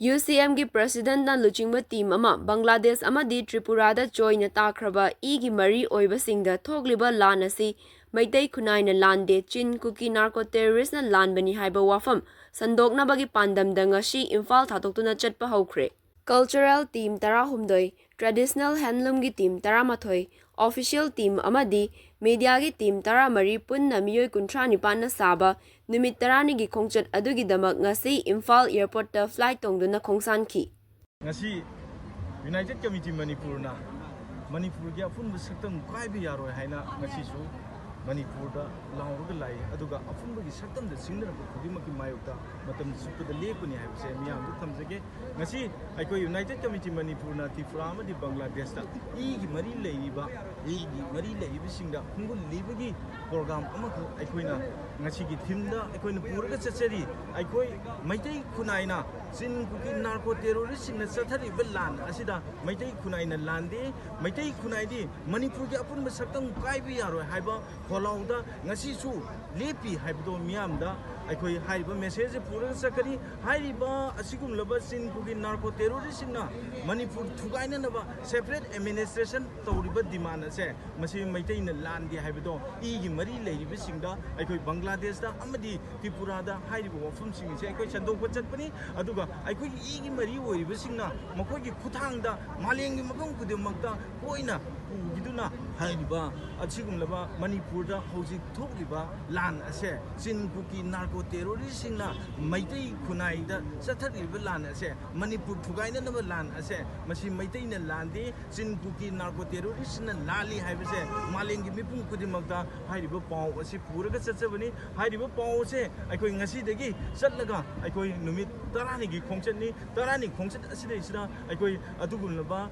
UCM gi President na luchingba team ama Bangladesh amadi Tripura da join takraba igi mari oibasingda thogliba lan asi Meitei khunai na Lande chin kuki narco terrorist na lan bani haiba Wafam Sandoknaba gi pandam da ngasi Imphal Thadokhre chatpa haukhre. Cultural team tarahumdoi, traditional handloom gi team taramathoi, official team amadi media gi team taramari punna miyoi kuntrani panna saba numit tarani gi khongchat adugi damak ngasi Imphal airport ta flight tongduna khongsan ki. Ngasi United Committee Manipur na Manipur gi afun saktam kai bi yaroi haina ngasi su Manipur da laurga lai aduga afun gi saktam da singna ko khudima ki mayokta matam supu da lepuni hai se miyam du thamjage ngasi aiko United Committee Manipur na Tripura ma di Bangladesh ta i gi mari leiba singda hungul libagi program amako aikoina ngasi gi thimda aikoina puraga chachari aikoi Meitei khunai na sin kuki narco terrorist singna chathari belan asida Meitei khunai na Lande Meitei khunai di Manipur gi apun saktam kai bi yaroi haiba Kolauda ngasi su lepi haibdo miyamda aikoi haiba message pura sakari haiba asigum laba sin kugi narco terrorist na Manipur thugaina naba separate administration tawriba demand ase masi Meitei na Lande haibdo igi mari leiba singda aikoi Bangladesh da amadi Tripura da haiba wafam sing se aikoi Sandoknaba chatpani aduga aikoi igi mari oiriba singna makoi gi khuthangda malengi mafam kudemakta koina giduna haiba asigum laba Manipur da hojik thokliba lan ase sin kuki narco terrorist singna Meitei khunai da chathariba lan ase Manipur thugaina na lan ase masi Meitei na Lande sin kuki narco terrorist na lali haibase malengi mipum kudimakta haiba paw ase puraga chachabani haiba paw se aikoi ngasi dagi chatlaga aikoi numit tarani gi khongchatni tarani khongchat asida isida aikoi adugulnaba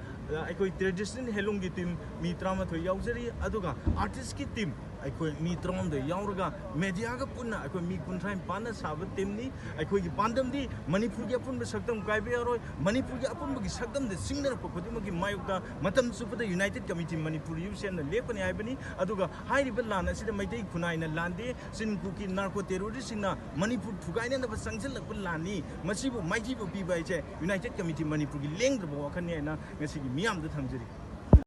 aikoi traditional helung gi team mi 13 yaujari aduga artist ki team aikoi mi 13 yauraga media ga punna aikoi mi 19 panna saba team ni aikoi gi pandam di Manipur gi apun saktam kaibe yaroi Manipur gi apun gi saktam de singna ko kodima gi mayukta matam supada United Committee Manipur UCM na lepani aibani aduga hairiba lan asida Meitei khunai na Lande sin kuki narco terrorist na Manipur thugaina na sangjal lakpa lani masibu maiji bu pi bai che United Committee Manipur gi lengdra bo wakhani na ngasi gi miyam da thamjari